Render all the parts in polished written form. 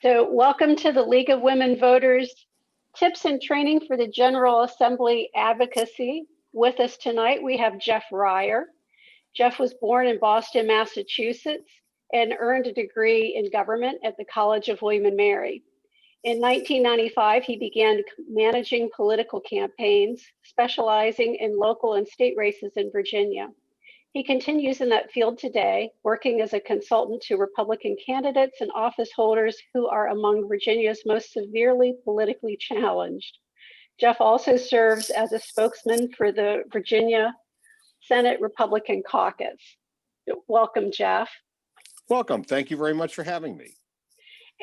So welcome to the League of Women Voters Tips and Training for the General Assembly Advocacy. With us tonight, we have Jeff Ryer. Jeff was born in Boston, Massachusetts, and earned a degree in government at the College of William and Mary. In 1995, he began managing political campaigns, specializing in local and state races in Virginia. He continues in that field today, working as a consultant to Republican candidates and office holders who are among Virginia's most severely politically challenged. Jeff also serves as a spokesman for the Virginia Senate Republican Caucus. Welcome, Jeff. Welcome. Thank you very much for having me.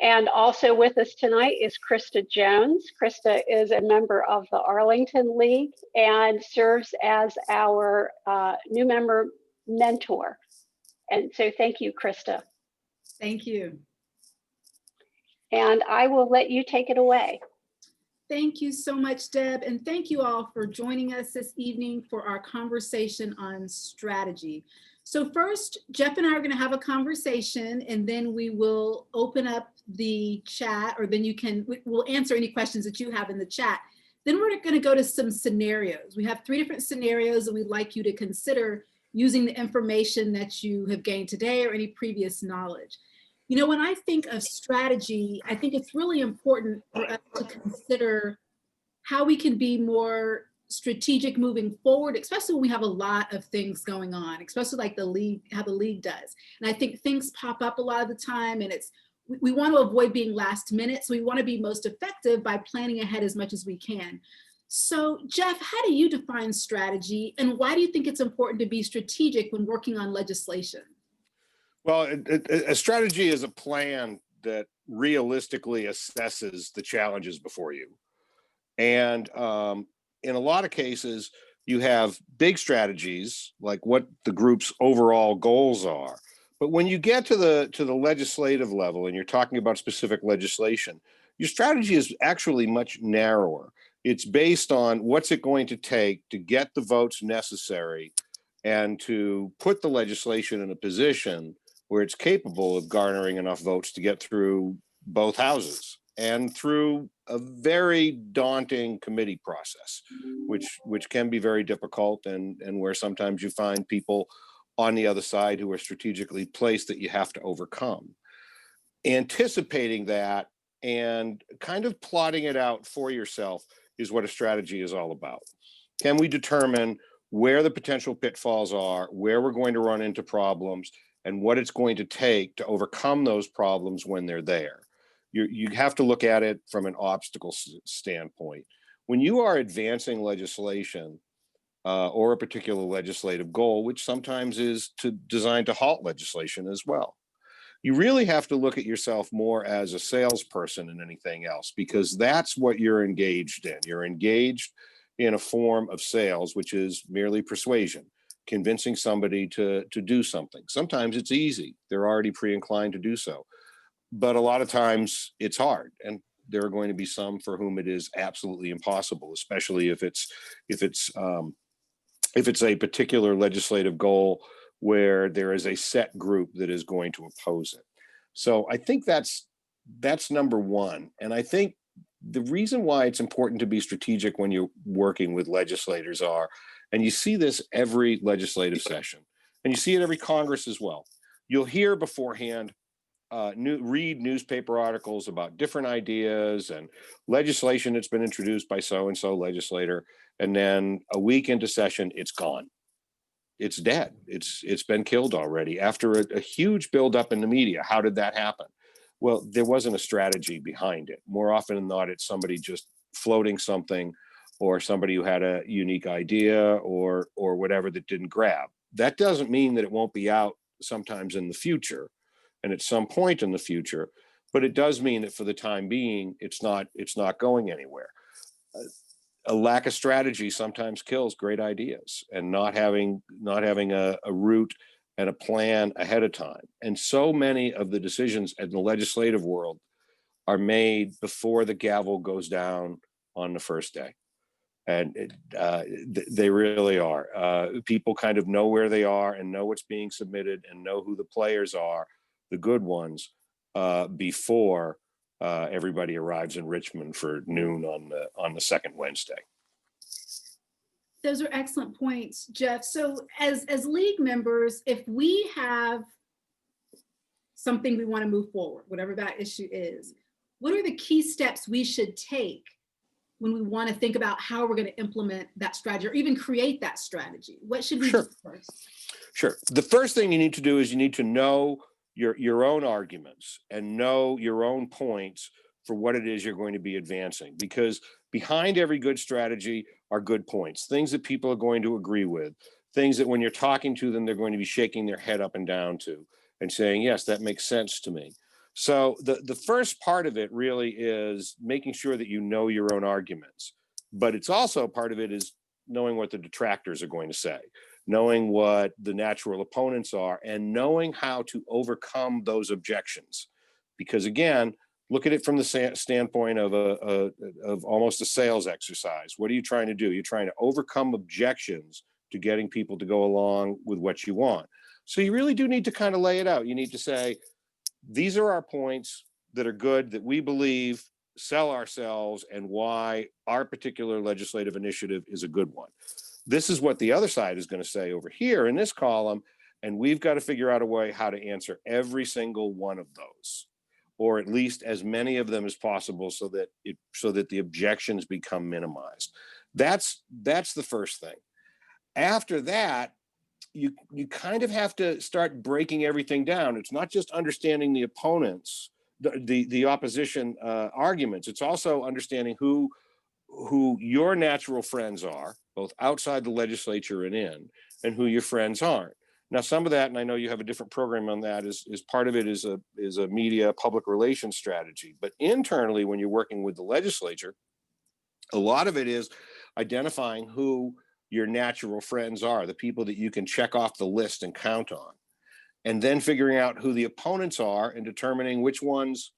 And also with us tonight is Krysta Jones. Krysta is a member of the Arlington League and serves as our new member mentor. And so thank you, Krysta. Thank you. And I will let you take it away. Thank you so much, Deb. And thank you all for joining us this evening for our conversation on strategy. So first, Jeff and I are going to have a conversation, and then we will open up the chat, or then we'll answer any questions that you have in the chat. Then we're going to go to some scenarios. We have 3 different scenarios that we'd like you to consider using the information that you have gained today or any previous knowledge. You know, when I think of strategy, I think it's really important for us to consider how we can be more strategic moving forward, especially when we have a lot of things going on, especially like the league, how the league does. And I think things pop up a lot of the time, and we want to avoid being last minute. So we want to be most effective by planning ahead as much as we can. So Jeff, how do you define strategy, and why do you think it's important to be strategic when working on legislation? Well, a strategy is a plan that realistically assesses the challenges before you. And in a lot of cases, you have big strategies, like what the group's overall goals are. But when you get to the legislative level and you're talking about specific legislation, your strategy is actually much narrower. It's based on what's it going to take to get the votes necessary and to put the legislation in a position where it's capable of garnering enough votes to get through both houses and through a very daunting committee process, which can be very difficult, and where sometimes you find people on the other side who are strategically placed that you have to overcome. Anticipating that and kind of plotting it out for yourself is what a strategy is all about. Can we determine where the potential pitfalls are, where we're going to run into problems, and what it's going to take to overcome those problems when they're there? You have to look at it from an obstacle standpoint. When you are advancing legislation or a particular legislative goal, which sometimes is designed to halt legislation as well, you really have to look at yourself more as a salesperson than anything else, because that's what you're engaged in. You're engaged in a form of sales, which is merely persuasion, convincing somebody to do something. Sometimes it's easy. They're already pre-inclined to do so. But a lot of times it's hard. And there are going to be some for whom it is absolutely impossible, especially if it's a particular legislative goal where there is a set group that is going to oppose it. So I think that's number one. And I think the reason why it's important to be strategic when you're working with legislators are, and you see this every legislative session, and you see it every Congress as well, you'll hear beforehand, read newspaper articles about different ideas and legislation that's been introduced by so-and-so legislator, and then a week into session, it's gone. It's dead. It's been killed already after a huge buildup in the media. How did that happen? Well, there wasn't a strategy behind it. More often than not, it's somebody just floating something, or somebody who had a unique idea or whatever that didn't grab. That doesn't mean that it won't be out sometimes in the future and at some point in the future, but it does mean that for the time being, it's not going anywhere. A lack of strategy sometimes kills great ideas, and not having a route and a plan ahead of time. And so many of the decisions in the legislative world are made before the gavel goes down on the first day. And they really are. People kind of know where they are and know what's being submitted and know who the players are, the good ones, before everybody arrives in Richmond for noon on the second Wednesday. Those are excellent points, Jeff. So as league members, if we have something we want to move forward, whatever that issue is, what are the key steps we should take when we want to think about how we're going to implement that strategy or even create that strategy? What should we do first? Sure. The first thing you need to do is you need to know your own arguments and know your own points for what it is you're going to be advancing, because behind every good strategy are good points, things that people are going to agree with, things that when you're talking to them, they're going to be shaking their head up and down to and saying, yes, that makes sense to me. So the first part of it really is making sure that you know your own arguments, but it's also part of it is knowing what the detractors are going to say, knowing what the natural opponents are, and knowing how to overcome those objections. Because again, look at it from the standpoint of almost a sales exercise. What are you trying to do? You're trying to overcome objections to getting people to go along with what you want. So you really do need to kind of lay it out. You need to say, these are our points that are good, that we believe sell ourselves, and why our particular legislative initiative is a good one. This is what the other side is going to say over here in this column, and we've got to figure out a way how to answer every single one of those, or at least as many of them as possible, so that the objections become minimized. That's the first thing. After that, you kind of have to start breaking everything down. It's not just understanding the opponents, the opposition arguments. It's also understanding who your natural friends are, both outside the legislature and in, and who your friends aren't. Now, some of that, and I know you have a different program on that, is part of it is a media public relations strategy. But internally, when you're working with the legislature, a lot of it is identifying who your natural friends are, the people that you can check off the list and count on, and then figuring out who the opponents are and determining which ones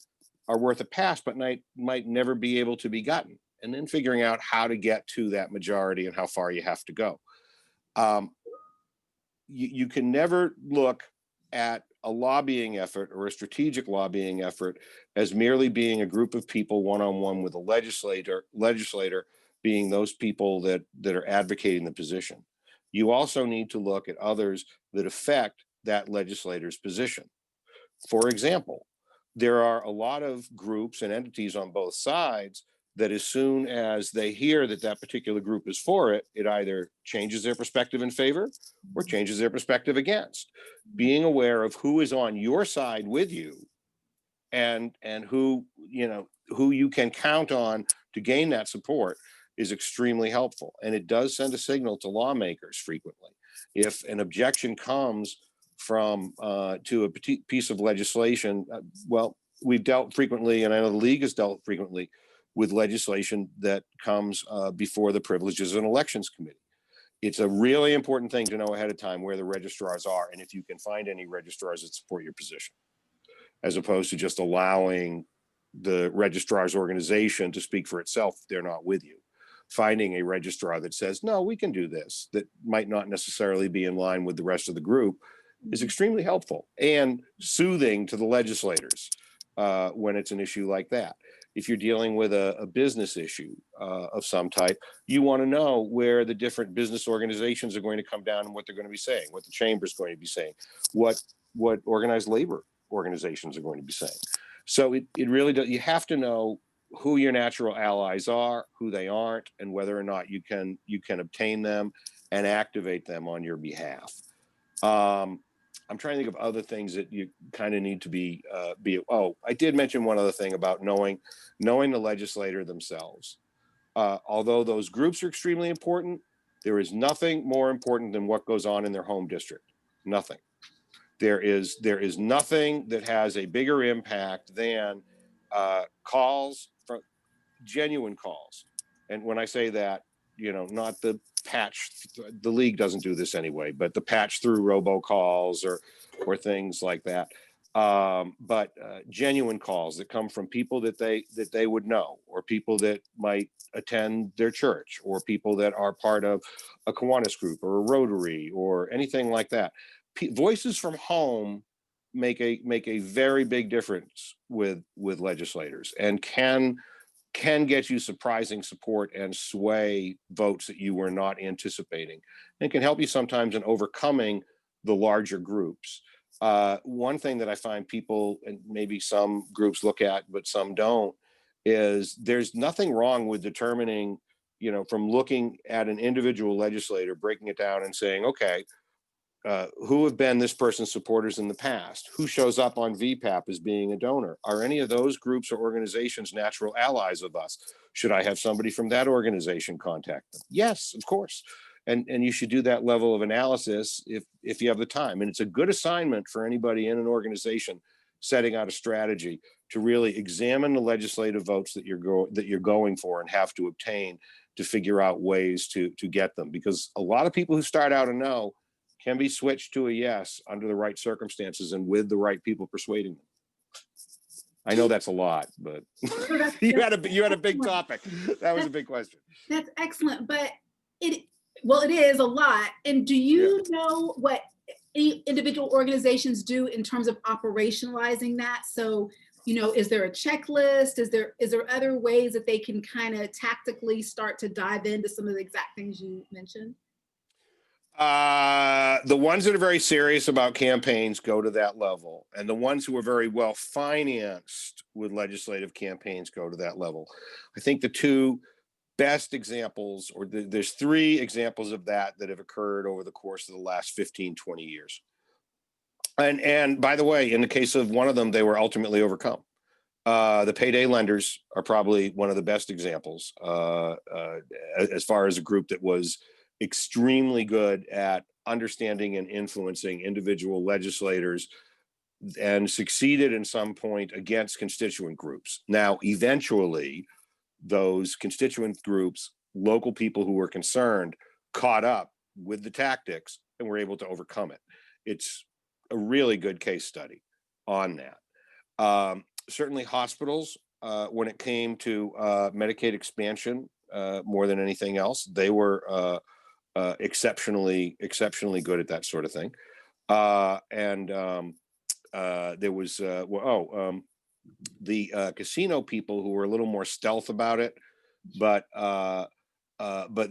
are worth a pass but might never be able to be gotten, and then figuring out how to get to that majority and how far you have to go. You can never look at a lobbying effort or a strategic lobbying effort as merely being a group of people one-on-one with a legislator being those people that are advocating the position. You also need to look at others that affect that legislator's position. For example, there are a lot of groups and entities on both sides that as soon as they hear that particular group is for it, it either changes their perspective in favor or changes their perspective against. Being aware of who is on your side with you and who you can count on to gain that support is extremely helpful. And it does send a signal to lawmakers frequently. If an objection comes from to a piece of legislation, well, we've dealt frequently, and I know the league has dealt frequently with legislation that comes before the Privileges and Elections Committee. It's a really important thing to know ahead of time where the registrars are, and if you can find any registrars that support your position, as opposed to just allowing the registrar's organization to speak for itself if they're not with you. Finding a registrar that says, no, we can do this, that might not necessarily be in line with the rest of the group, is extremely helpful and soothing to the legislators when it's an issue like that. If you're dealing with a business issue of some type, you want to know where the different business organizations are going to come down and what they're going to be saying, what the chamber is going to be saying, what organized labor organizations are going to be saying. So it really does. You have to know who your natural allies are, who they aren't, and whether or not you can obtain them and activate them on your behalf. I'm trying to think of other things that you kind of need to be. I did mention one other thing about knowing the legislator themselves. Although those groups are extremely important, there is nothing more important than what goes on in their home district. Nothing. There is nothing that has a bigger impact than genuine calls. And when I say that, not the patch, the league doesn't do this anyway, but the patch through robocalls or things like that. But genuine calls that come from people that they would know, or people that might attend their church, or people that are part of a Kiwanis group or a Rotary or anything like that. Voices from home make a very big difference with legislators, and can get you surprising support and sway votes that you were not anticipating, and can help you sometimes in overcoming the larger groups. One thing that I find people, and maybe some groups look at, but some don't, is there's nothing wrong with determining, from looking at an individual legislator, breaking it down and saying, okay, who have been this person's supporters in the past? Who shows up on VPAP as being a donor? Are any of those groups or organizations natural allies of us? Should I have somebody from that organization contact them? Yes, of course. And you should do that level of analysis if you have the time. And it's a good assignment for anybody in an organization setting out a strategy to really examine the legislative votes that you're going for and have to obtain, to figure out ways to get them. Because a lot of people who start out a no can be switched to a yes under the right circumstances and with the right people persuading them. I know that's a lot, but you had a big topic. That was a big question. That's excellent, but it is a lot. And do you know what any individual organizations do in terms of operationalizing that? So, is there a checklist? Is there other ways that they can kind of tactically start to dive into some of the exact things you mentioned? The ones that are very serious about campaigns go to that level, and the ones who are very well financed with legislative campaigns go to that level. I think the two best examples, or there's three examples of that have occurred over the course of the last 15, 20 years. And by the way, in the case of one of them, they were ultimately overcome. The payday lenders are probably one of the best examples, as far as a group that was extremely good at understanding and influencing individual legislators and succeeded in some point against constituent groups. Now, eventually, those constituent groups, local people who were concerned, caught up with the tactics and were able to overcome it. It's a really good case study on that. Certainly hospitals, when it came to Medicaid expansion, more than anything else, they were exceptionally good at that sort of thing. There was the casino people who were a little more stealth about it, but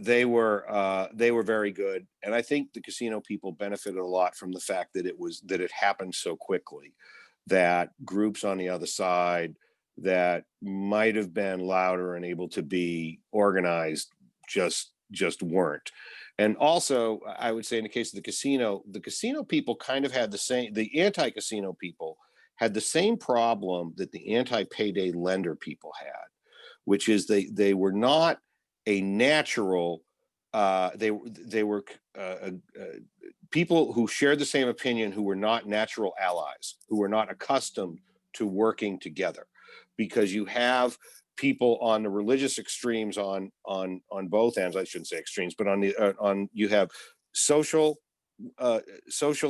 they were very good. And I think the casino people benefited a lot from the fact that it happened so quickly, that groups on the other side that might have been louder and able to be organized just weren't. And also, I would say in the case of the casino people kind of had the anti-casino people had the same problem that the anti-payday lender people had, which is they were not a natural, they were people who shared the same opinion, who were not natural allies, who were not accustomed to working together, because you have people on the religious extremes on both ends. I shouldn't say extremes, but you have social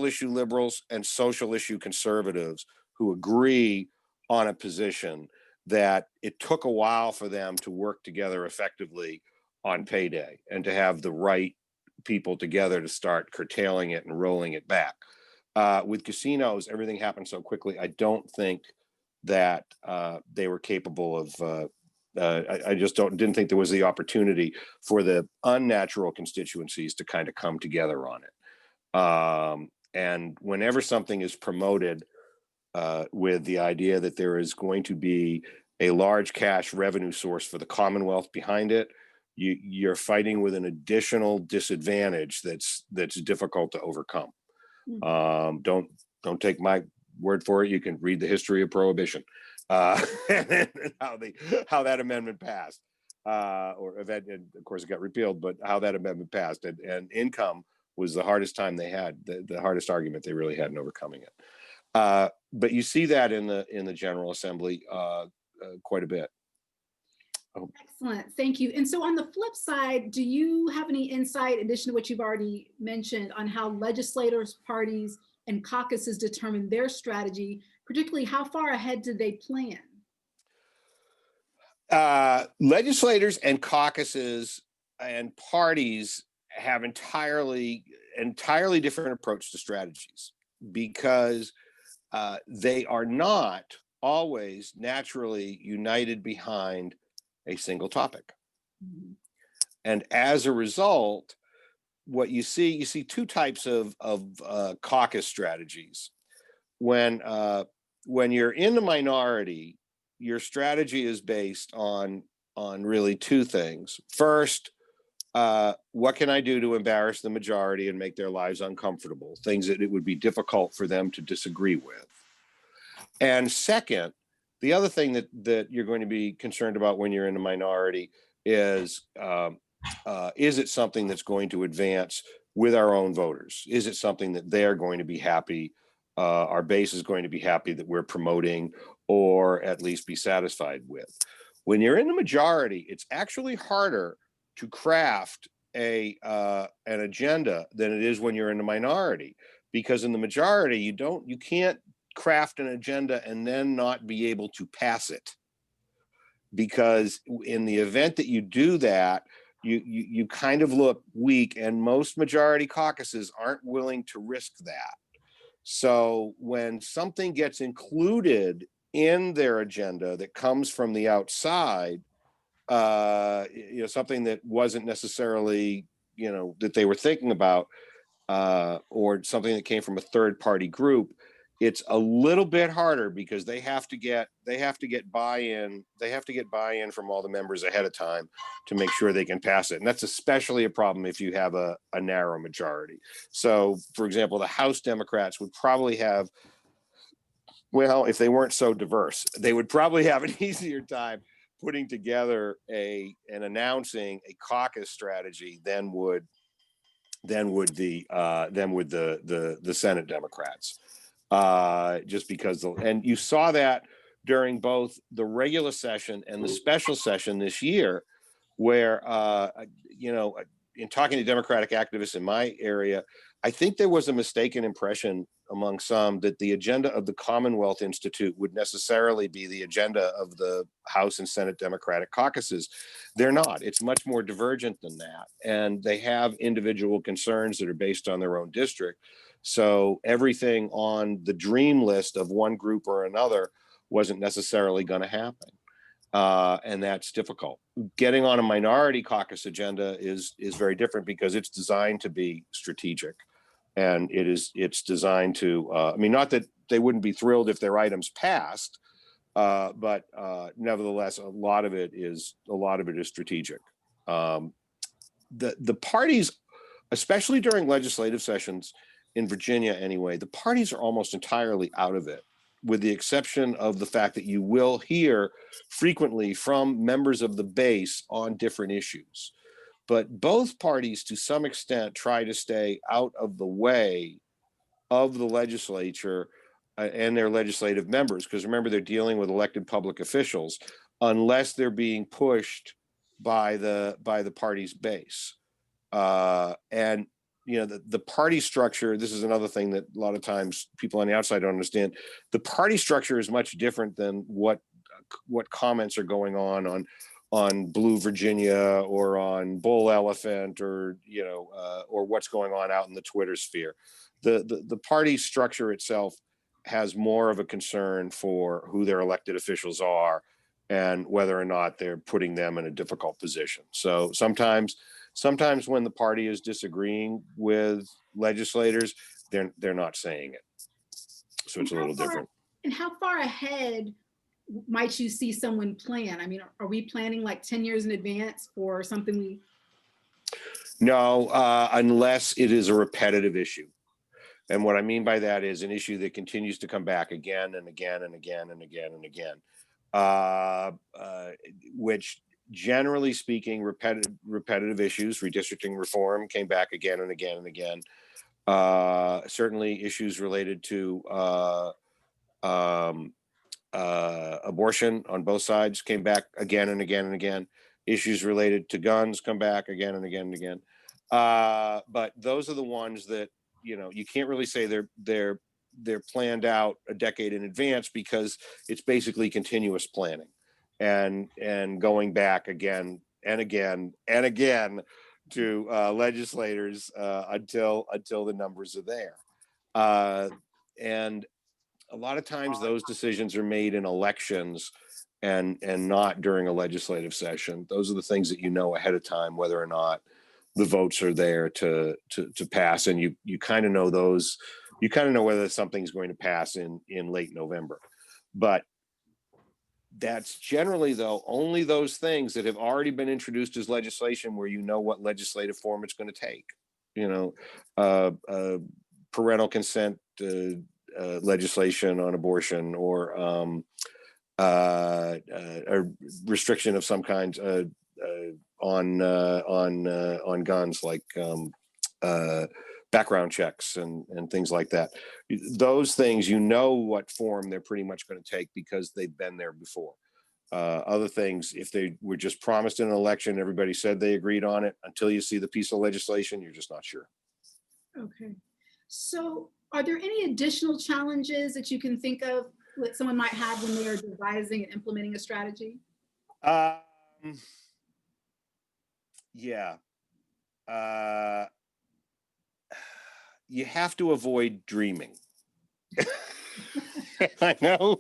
issue liberals and social issue conservatives who agree on a position that it took a while for them to work together effectively on payday, and to have the right people together to start curtailing it and rolling it back. With casinos, everything happened so quickly. I don't think that they were capable of. I just didn't think there was the opportunity for the unnatural constituencies to kind of come together on it. And whenever something is promoted with the idea that there is going to be a large cash revenue source for the Commonwealth behind it, you're fighting with an additional disadvantage that's difficult to overcome. Don't take my word for it. You can read the history of prohibition, and how that amendment passed, or event. And of course, it got repealed, but how that amendment passed, and income was the hardest time they had, the hardest argument they really had in overcoming it. But you see that in the General Assembly quite a bit. Excellent, thank you. And so on the flip side, do you have any insight, in addition to what you've already mentioned, on how legislators, parties, and caucuses determine their strategy, particularly how far ahead do they plan? Legislators and caucuses and parties have entirely different approach to strategies, because they are not always naturally united behind a single topic. Mhm. And as a result, what you see two types of caucus strategies. When you're in the minority, your strategy is based on really two things. First, what can I do to embarrass the majority and make their lives uncomfortable? Things that it would be difficult for them to disagree with. And second, the other thing that you're going to be concerned about when you're in a minority is it something that's going to advance with our own voters? Is it something that they're going to be happy, our base is going to be happy that we're promoting, or at least be satisfied with? When you're in the majority, it's actually harder to craft an agenda than it is when you're in the minority, because in the majority, you can't craft an agenda and then not be able to pass it, because in the event that you do that, you kind of look weak, and most majority caucuses aren't willing to risk that. So when something gets included in their agenda that comes from the outside, something that wasn't necessarily, that they were thinking about, or something that came from a third party group, it's a little bit harder because they have to get buy-in. They have to get buy-in from all the members ahead of time to make sure they can pass it. And that's especially a problem if you have a narrow majority. So, for example, the House Democrats would probably have, well, if they weren't so diverse, they would probably have an easier time putting together and announcing a caucus strategy than would the Senate Democrats. Just because, and you saw that during both the regular session and the special session this year, where, in talking to Democratic activists in my area, I think there was a mistaken impression among some that the agenda of the Commonwealth Institute would necessarily be the agenda of the House and Senate Democratic caucuses. They're not. It's much more divergent than that. And they have individual concerns that are based on their own district. So everything on the dream list of one group or another wasn't necessarily going to happen. And that's difficult. Getting on a minority caucus agenda is very different because it's designed to be strategic. And it's designed to, not that they wouldn't be thrilled if their items passed, but nevertheless, a lot of it is strategic. The parties, especially during legislative sessions in Virginia anyway, the parties are almost entirely out of it, with the exception of the fact that you will hear frequently from members of the base on different issues. But both parties, to some extent, try to stay out of the way of the legislature and their legislative members, because remember, they're dealing with elected public officials, unless they're being pushed by the party's base. And the party structure, this is another thing that a lot of times people on the outside don't understand. The party structure is much different than what comments are going on Blue Virginia or on Bull Elephant, or or what's going on out in the Twitter sphere. The party structure itself has more of a concern for who their elected officials are and whether or not they're putting them in a difficult position. So sometimes when the party is disagreeing with legislators, they're not saying it. So it's a little different. And how far ahead might you see someone plan? I mean, are we planning like 10 years in advance for something No, unless it is a repetitive issue. And what I mean by that is an issue that continues to come back again and again and again and again and again, which, generally speaking, repetitive issues, redistricting reform came back again and again and again. Certainly issues related to abortion on both sides came back again and again and again. Issues related to guns come back again and again and again. But those are the ones that, you can't really say they're planned out a decade in advance, because it's basically continuous planning and going back again and again and again to legislators until the numbers are there. And a lot of times those decisions are made in elections and not during a legislative session. Those are the things that you know ahead of time, whether or not the votes are there to pass, and you kind of know those. You kind of know whether something's going to pass in late November. But that's generally, though, only those things that have already been introduced as legislation where you know what legislative form it's going to take. You know, parental consent legislation on abortion, or a restriction of some kind on guns, like background checks and things like that. Those things, you know what form they're pretty much going to take because they've been there before. Other things, if they were just promised in an election, everybody said they agreed on it, until you see the piece of legislation, you're just not sure. Okay. So are there any additional challenges that you can think of that someone might have when they are devising and implementing a strategy? Yeah. You have to avoid dreaming. I know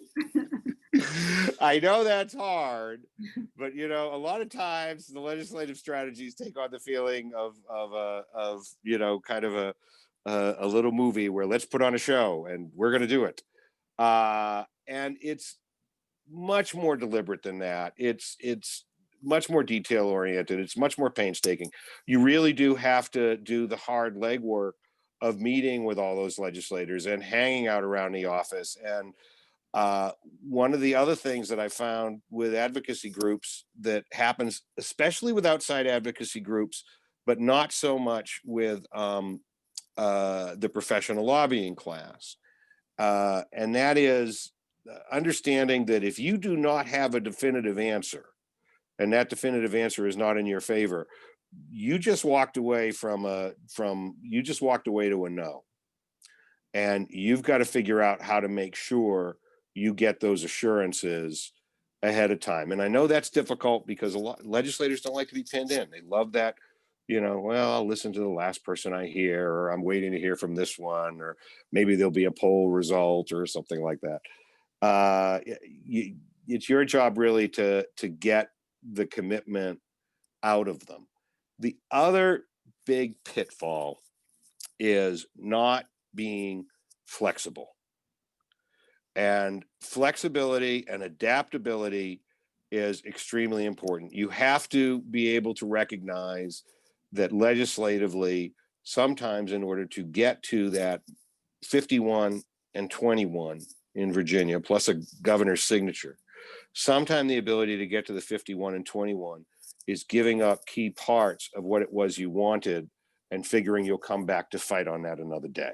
that's hard, but you know, a lot of times the legislative strategies take on the feeling of you know, kind of a little movie where let's put on a show and we're going to do it. And it's much more deliberate than that. It's much more detail oriented. It's much more painstaking. You really do have to do the hard legwork of meeting with all those legislators and hanging out around the office. And one of the other things that I found with advocacy groups that happens, especially with outside advocacy groups, but not so much with the professional lobbying class, and that is understanding that if you do not have a definitive answer, and that definitive answer is not in your favor, you just walked away to a no. And you've got to figure out how to make sure you get those assurances ahead of time. And I know that's difficult because a lot legislators don't like to be pinned in. They love that, you know, well, I'll listen to the last person I hear, or I'm waiting to hear from this one, or maybe there'll be a poll result or something like that. It's your job really to get the commitment out of them. The other big pitfall is not being flexible. And flexibility and adaptability is extremely important. You have to be able to recognize that legislatively, sometimes in order to get to that 51 and 21 in Virginia, plus a governor's signature, sometime the ability to get to the 51 and 21 is giving up key parts of what it was you wanted and figuring you'll come back to fight on that another day.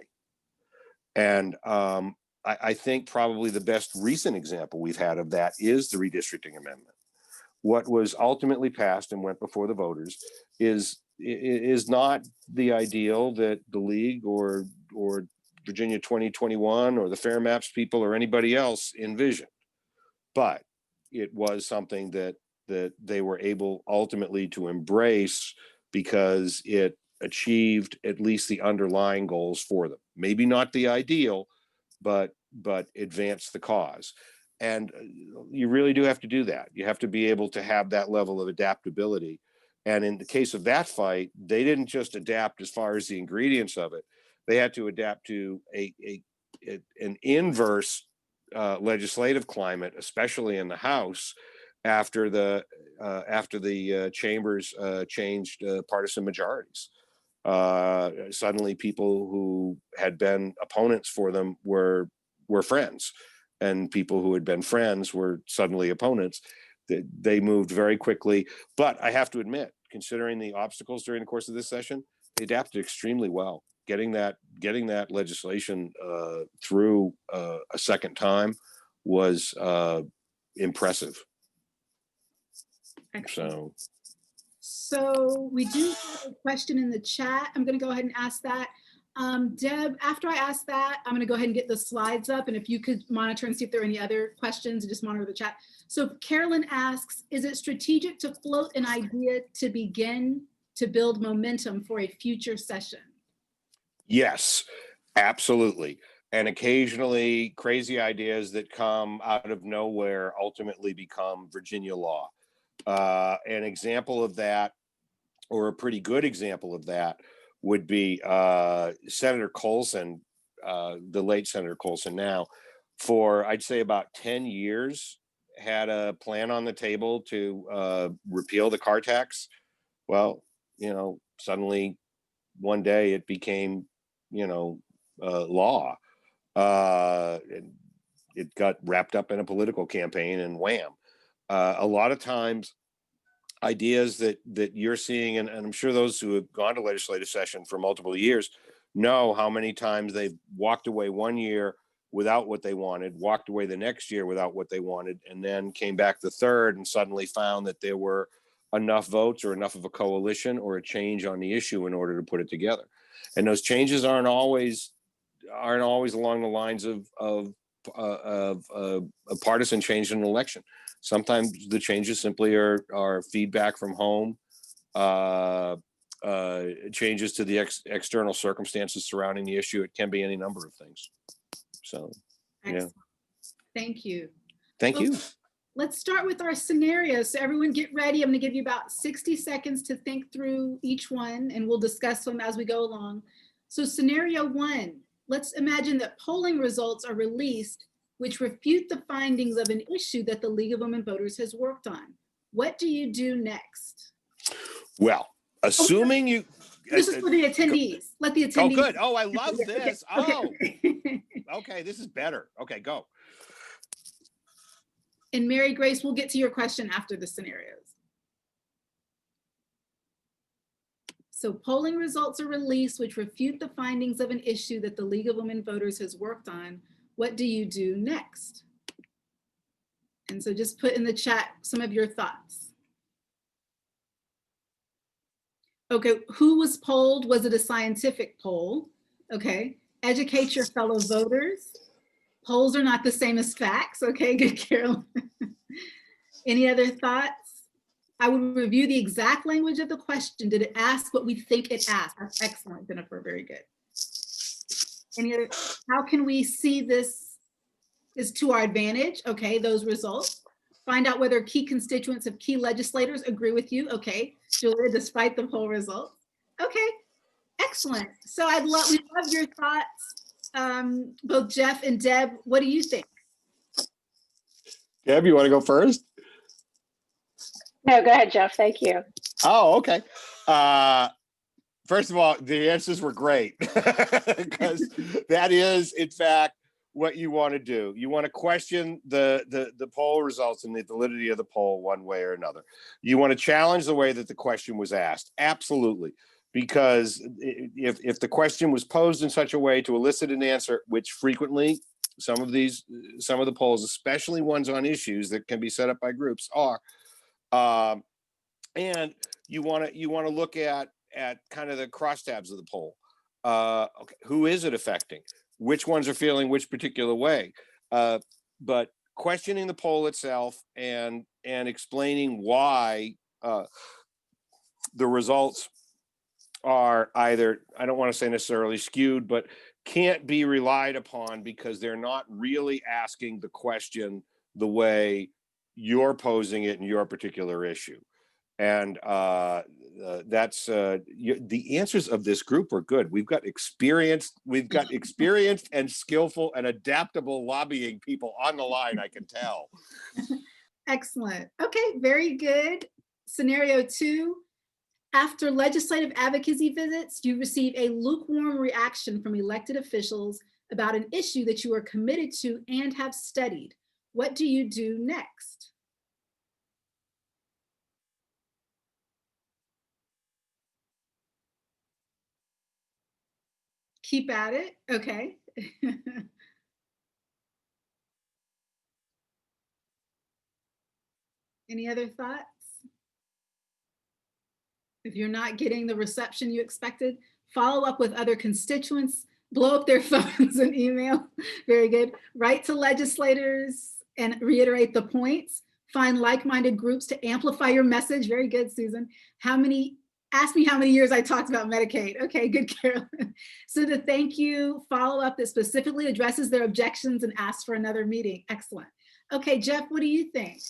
And I think probably the best recent example we've had of that is the redistricting amendment. What was ultimately passed and went before the voters is not the ideal that the League or Virginia 2021 or the Fair Maps people or anybody else envisioned. But it was something that they were able ultimately to embrace because it achieved at least the underlying goals for them. Maybe not the ideal, but advanced the cause. And you really do have to do that. You have to be able to have that level of adaptability. And in the case of that fight, they didn't just adapt as far as the ingredients of it. They had to adapt to an inverse legislative climate, especially in the House, after the chambers changed partisan majorities. Suddenly, people who had been opponents for them were friends, and people who had been friends were suddenly opponents. They moved very quickly. But I have to admit, considering the obstacles during the course of this session, they adapted extremely well. Getting that legislation through a second time was impressive. Excellent. So we do have a question in the chat. I'm going to go ahead and ask that. Deb, after I ask that, I'm going to go ahead and get the slides up. And if you could monitor and see if there are any other questions, and just monitor the chat. So Carolyn asks, is it strategic to float an idea to begin to build momentum for a future session? Yes, absolutely. And occasionally crazy ideas that come out of nowhere ultimately become Virginia law. An example of that, or a pretty good example of that, would be Senator Colson, the late Senator Colson now, for I'd say about 10 years, had a plan on the table to repeal the car tax. Well, suddenly one day it became, law. It got wrapped up in a political campaign and wham. A lot of times ideas that you're seeing, and I'm sure those who have gone to legislative session for multiple years know how many times they've walked away one year without what they wanted, walked away the next year without what they wanted, and then came back the third and suddenly found that there were enough votes or enough of a coalition or a change on the issue in order to put it together. And those changes aren't always along the lines of a partisan change in an election. Sometimes the changes simply are feedback from home, changes to the external circumstances surrounding the issue. It can be any number of things. So, Excellent. Thank you. Thank you. Let's start with our scenarios. So everyone get ready. I'm going to give you about 60 seconds to think through each one, and we'll discuss them as we go along. So scenario one, let's imagine that polling results are released which refute the findings of an issue that the League of Women Voters has worked on. What do you do next? Well, assuming you... This is for the attendees. Let the attendees... Oh, good. Oh, I love this. Okay. Oh, okay. This is better. Okay, go. And Mary Grace, we'll get to your question after the scenarios. So polling results are released which refute the findings of an issue that the League of Women Voters has worked on. What do you do next? And so just put in the chat some of your thoughts. Okay, who was polled? Was it a scientific poll? Okay, educate your fellow voters. Polls are not the same as facts. Okay, good, Carol. Any other thoughts? I would review the exact language of the question. Did it ask what we think it asked? That's excellent, Jennifer, very good. Any other, how can we see this is to our advantage? Okay, those results. Find out whether key constituents of key legislators agree with you. Okay, Julia, despite the poll results. Okay, excellent. So we love your thoughts. Both Jeff and Deb, what do you think? Deb, you want to go first? No, go ahead, Jeff. Thank you. Oh, okay. First of all, the answers were great because that is, in fact, what you want to do. You want to question the poll results and the validity of the poll one way or another. You want to challenge the way that the question was asked. Absolutely. Because if the question was posed in such a way to elicit an answer, which frequently some of the polls, especially ones on issues that can be set up by groups, are, and you want to look at kind of the crosstabs of the poll. Okay, who is it affecting? Which ones are feeling which particular way? But questioning the poll itself and explaining why the results are either, I don't want to say necessarily skewed, but can't be relied upon because they're not really asking the question the way you're posing it in your particular issue. And that's the answers of this group are good. We've got experienced and skillful and adaptable lobbying people on the line, I can tell. Excellent. Okay, very good. Scenario two, after legislative advocacy visits, you receive a lukewarm reaction from elected officials about an issue that you are committed to and have studied. What do you do next? Keep at it. Okay. Any other thoughts? If you're not getting the reception you expected, follow up with other constituents, blow up their phones and email. Very good. Write to legislators and reiterate the points. Find like-minded groups to amplify your message. Very good, Susan. How many Ask me how many years I talked about Medicaid. Okay, good, Carolyn. So the thank you follow-up that specifically addresses their objections and asks for another meeting. Excellent. Okay, Jeff, what do you think?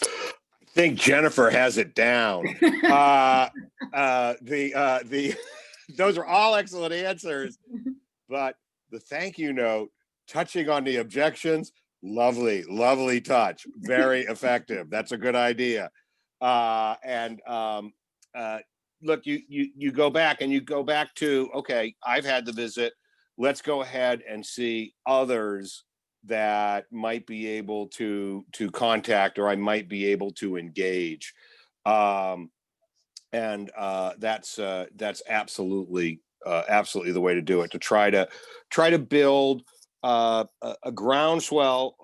I think Jennifer has it down. Those are all excellent answers, but the thank you note, touching on the objections, lovely touch, very effective. That's a good idea. Look, you go back to, okay, I've had the visit. Let's go ahead and see others that might be able to contact, or I might be able to engage. That's absolutely the way to do it, to try to build a groundswell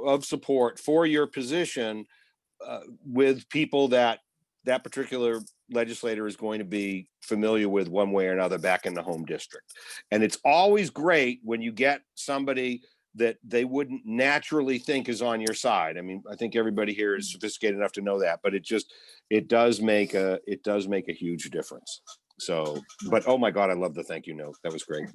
of support for your position with people that particular legislator is going to be familiar with one way or another back in the home district. And it's always great when you get somebody that they wouldn't naturally think is on your side. I mean, I think everybody here is sophisticated enough to know that, but it does make a huge difference. So, but oh my God, I love the thank you note. That was great.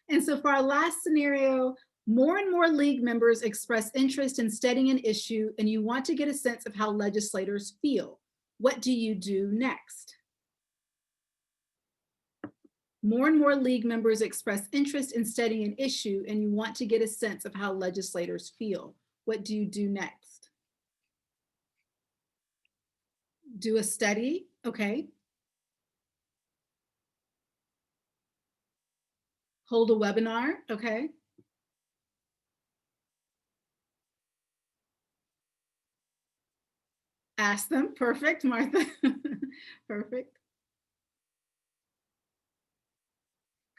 And so for our last scenario, more and more league members express interest in studying an issue, and you want to get a sense of how legislators feel. What do you do next? More and more league members express interest in studying an issue, and you want to get a sense of how legislators feel. What do you do next? Do a study, okay. Hold a webinar, okay. Ask them, perfect, Martha. Perfect.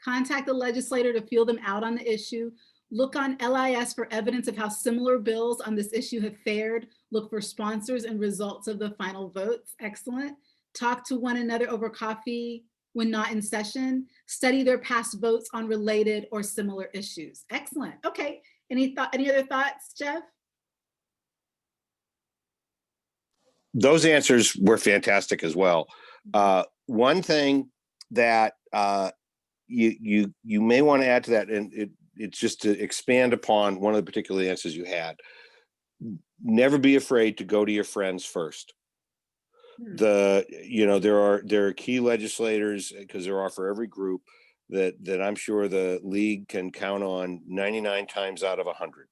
Contact the legislator to feel them out on the issue. Look on LIS for evidence of how similar bills on this issue have fared. Look for sponsors and results of the final votes. Excellent. Talk to one another over coffee when not in session. Study their past votes on related or similar issues. Excellent. Okay. Any other thoughts, Jeff? Those answers were fantastic as well. One thing that you may want to add to that, and it's just to expand upon one of the particular answers you had. Never be afraid to go to your friends first. There are key legislators, because there are for every group, that I'm sure the league can count on 99 times out of 100.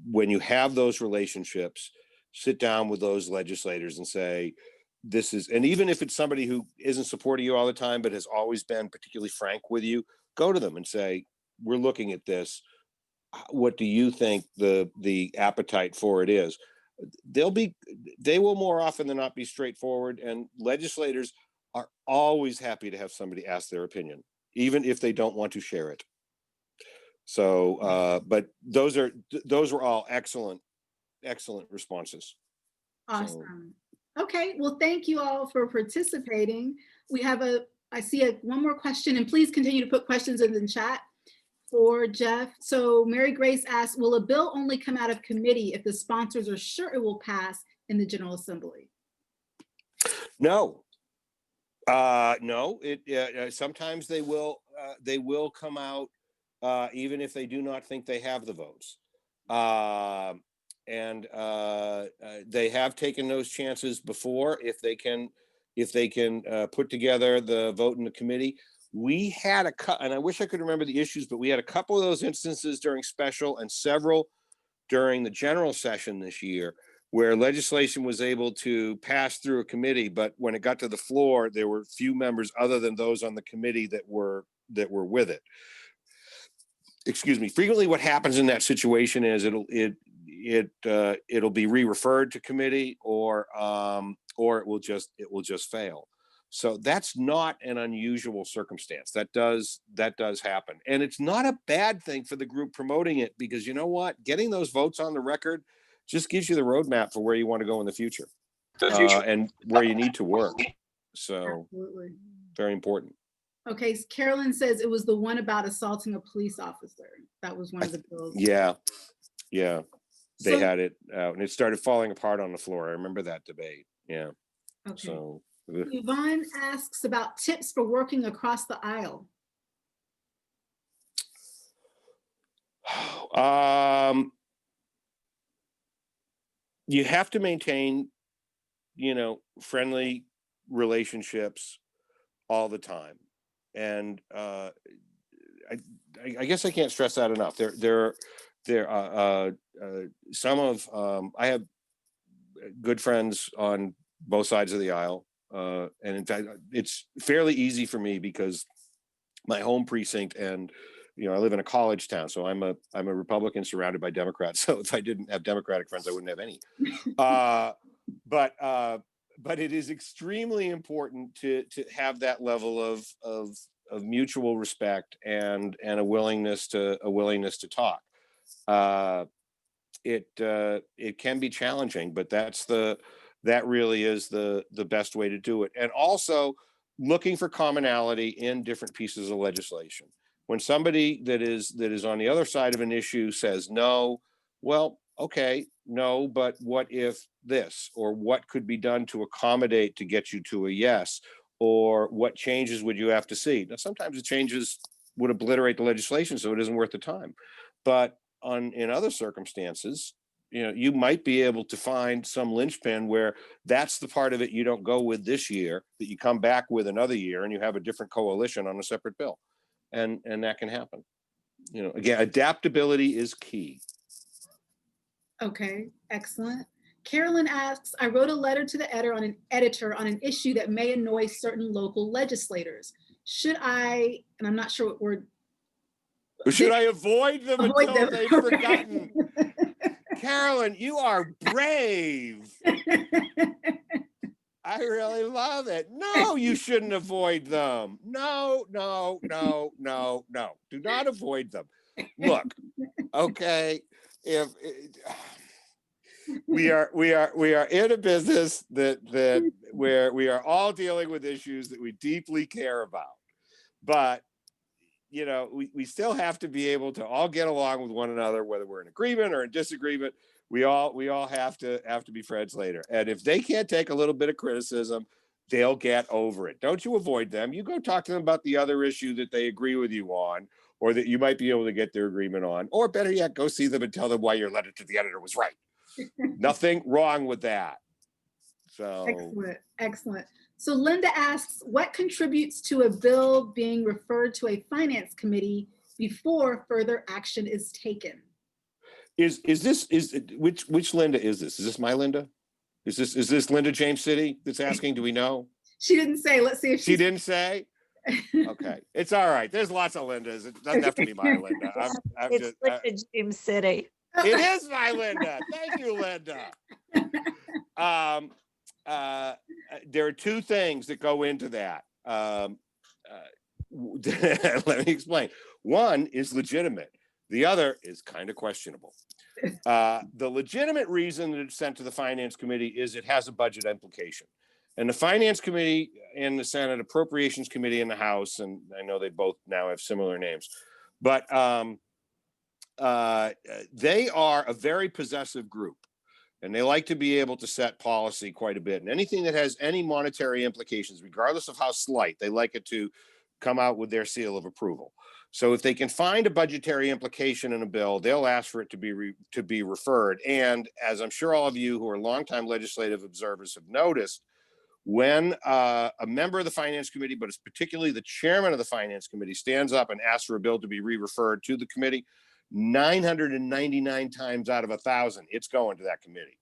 When you have those relationships, sit down with those legislators and say, and even if it's somebody who isn't supporting you all the time, but has always been particularly frank with you, go to them and say, we're looking at this. What do you think the appetite for it is? They will more often than not be straightforward, and legislators are always happy to have somebody ask their opinion, even if they don't want to share it. So, but those were all excellent responses. Awesome. Okay, well, thank you all for participating. We have I see one more question, and please continue to put questions in the chat for Jeff. So Mary Grace asks, will a bill only come out of committee if the sponsors are sure it will pass in the General Assembly? No. No, sometimes they will come out even if they do not think they have the votes. And they have taken those chances before if they can put together the vote in the committee. We had and I wish I could remember the issues, but we had a couple of those instances during special and several during the general session this year, where legislation was able to pass through a committee, but when it got to the floor, there were few members other than those on the committee that were with it. Excuse me. Frequently, what happens in that situation is it'll be re-referred to committee, or it will just fail. So that's not an unusual circumstance. That does happen, and it's not a bad thing for the group promoting it, because you know what, getting those votes on the record just gives you the roadmap for where you want to go in the future, and where you need to work. So absolutely. Very important. Okay, Carolyn says it was the one about assaulting a police officer. That was one of the bills. Yeah. They had it out, and it started falling apart on the floor. I remember that debate. Yeah. Okay. So Yvonne asks about tips for working across the aisle. You have to maintain, friendly relationships all the time. And I guess I can't stress that enough. I have good friends on both sides of the aisle. And in fact, it's fairly easy for me because my home precinct and I live in a college town, so I'm a Republican surrounded by Democrats. So if I didn't have Democratic friends, I wouldn't have any. But it is extremely important to have that level of mutual respect and a willingness to talk. It can be challenging, but that really is the best way to do it. And also looking for commonality in different pieces of legislation. When somebody that is on the other side of an issue says no, well, okay, no, but what if this, or what could be done to accommodate to get you to a yes, or what changes would you have to see? Now, sometimes the changes would obliterate the legislation, so it isn't worth the time. But in other circumstances, you might be able to find some linchpin where that's the part of it you don't go with this year, that you come back with another year and you have a different coalition on a separate bill. And that can happen. Again, adaptability is key. Okay, excellent. Carolyn asks, I wrote a letter to the editor on an issue that may annoy certain local legislators. Should I, and I'm not sure what word. Should I avoid them until they've forgotten? Carolyn, you are brave. I really love it. No, you shouldn't avoid them. No. Do not avoid them. Look, okay, if we are in a business that where we are all dealing with issues that we deeply care about, but we still have to be able to all get along with one another, whether we're in agreement or in disagreement. We all have to be friends later. And if they can't take a little bit of criticism, they'll get over it. Don't you avoid them. You go talk to them about the other issue that they agree with you on, or that you might be able to get their agreement on, or better yet, go see them and tell them why your letter to the editor was right. Nothing wrong with that. So Excellent. So Linda asks, what contributes to a bill being referred to a finance committee before further action is taken? Which Linda is this? Is this my Linda? Is this Linda James City that's asking? Do we know? She didn't say. Let's see if she didn't say. Okay, it's all right. There's lots of Lindas. It doesn't have to be my Linda. It's Linda James City. It is my Linda. Thank you, Linda. There are two things that go into that. Let me explain. One is legitimate. The other is kind of questionable. The legitimate reason that it's sent to the Finance Committee is it has a budget implication. And the Finance Committee in the Senate, Appropriations Committee in the House, and I know they both now have similar names, but they are a very possessive group. And they like to be able to set policy quite a bit. And anything that has any monetary implications, regardless of how slight, they like it to come out with their seal of approval. So if they can find a budgetary implication in a bill, they'll ask for it to be referred. And as I'm sure all of you who are longtime legislative observers have noticed, when a member of the Finance Committee, but it's particularly the chairman of the Finance Committee, stands up and asks for a bill to be re-referred to the committee, 999 times out of 1,000, it's going to that committee,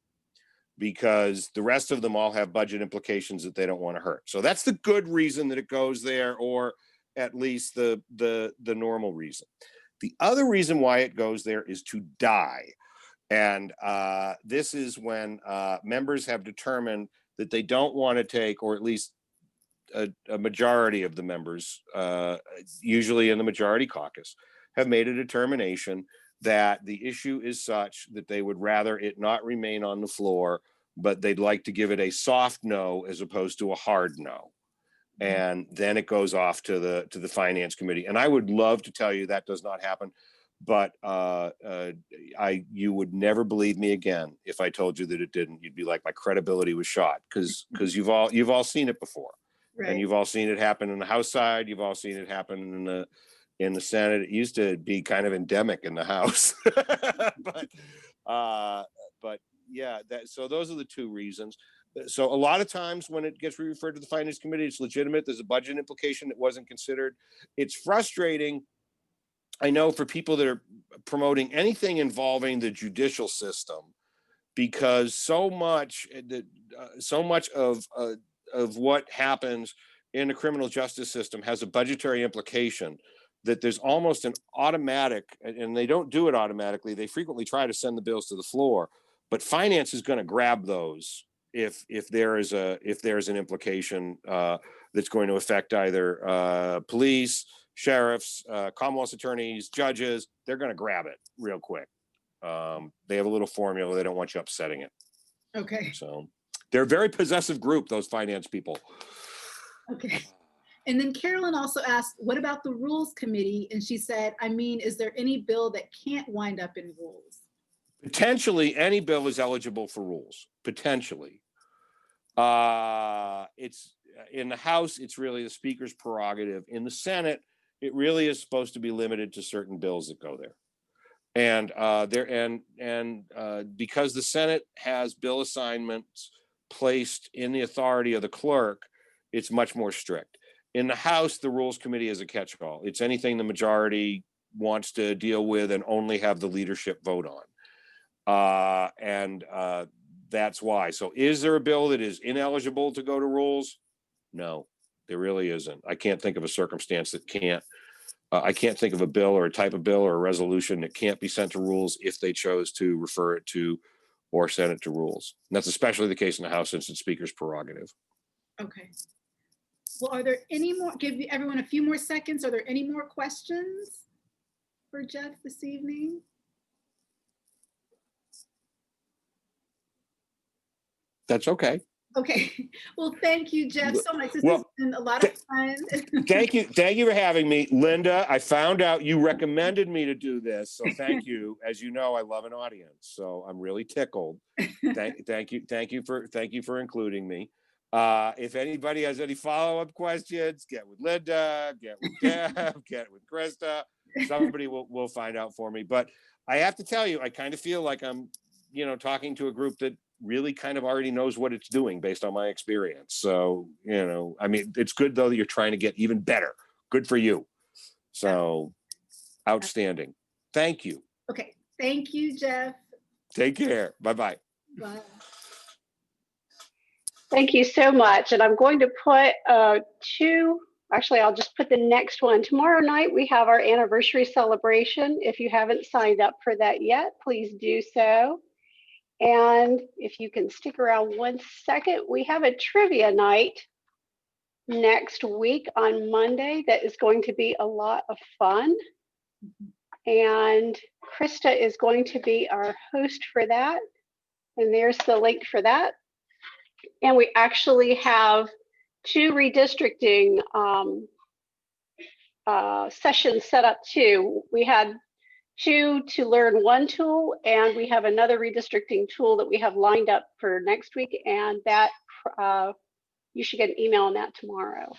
because the rest of them all have budget implications that they don't want to hurt. So that's the good reason that it goes there, or at least the normal reason. The other reason why it goes there is to die. And this is when members have determined that they don't want to take, or at least a majority of the members, usually in the majority caucus, have made a determination that the issue is such that they would rather it not remain on the floor, but they'd like to give it a soft no as opposed to a hard no. And then it goes off to the Finance Committee. And I would love to tell you that does not happen, but you would never believe me again if I told you that it didn't. You'd be like, my credibility was shot, because you've all seen it before, Right. and you've all seen it happen in the House side. You've all seen it happen in the Senate. It used to be kind of endemic in the House, but yeah, so those are the two reasons. So a lot of times when it gets referred to the Finance Committee, it's legitimate. There's a budget implication that wasn't considered. It's frustrating, I know, for people that are promoting anything involving the judicial system, because so much of what happens in the criminal justice system has a budgetary implication, that there's almost an automatic, and they don't do it automatically. They frequently try to send the bills to the floor, but finance is going to grab those if there is an implication that's going to affect either police, sheriffs, Commonwealth's attorneys, judges. They're going to grab it real quick. They have a little formula. They don't want you upsetting it. Okay. So they're a very possessive group, those finance people. Okay. And then Carolyn also asked, what about the Rules Committee? And she said, I mean, is there any bill that can't wind up in rules? Potentially, any bill is eligible for rules. Potentially. It's in the House, it's really the Speaker's prerogative. In the Senate, it really is supposed to be limited to certain bills that go there. And because the Senate has bill assignments placed in the authority of the clerk, it's much more strict. In the House, the Rules Committee is a catch-all. It's anything the majority wants to deal with and only have the leadership vote on. That's why. So is there a bill that is ineligible to go to rules? No, there really isn't. I can't think of a circumstance that can't. I can't think of a bill or a type of bill or a resolution that can't be sent to rules if they chose to refer it to or send it to rules. And that's especially the case in the House, since it's Speaker's prerogative. Okay. Well, are there any more, give everyone a few more seconds. Are there any more questions for Jeff this evening? That's okay. Okay. Well, thank you, Jeff, so much. This has been a lot of fun. Thank you for having me. Linda, I found out you recommended me to do this, so thank you. As you know, I love an audience, so I'm really tickled. Thank you for including me. If anybody has any follow-up questions, get with Linda, get with Deb, get with Krysta. Somebody will find out for me. But I have to tell you, I kind of feel like I'm, talking to a group that really kind of already knows what it's doing based on my experience. So, I mean, it's good though that you're trying to get even better. Good for you. So outstanding. Thank you. Okay. Thank you, Jeff. Take care. Bye-bye. Bye. Thank you so much. And I'm going to put actually, I'll just put the next one. Tomorrow night, we have our anniversary celebration. If you haven't signed up for that yet, please do so. And if you can stick around 1 second, we have a trivia night next week on Monday that is going to be a lot of fun. And Krysta is going to be our host for that. And there's the link for that. And we actually have 2 redistricting sessions set up too. We had 2 to learn 1 tool, and we have another redistricting tool that we have lined up for next week, and that you should get an email on that tomorrow.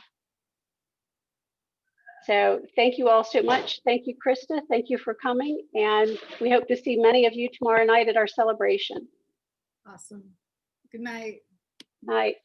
So thank you all so much. Thank you, Krysta. Thank you for coming, and we hope to see many of you tomorrow night at our celebration. Awesome. Good night. Night.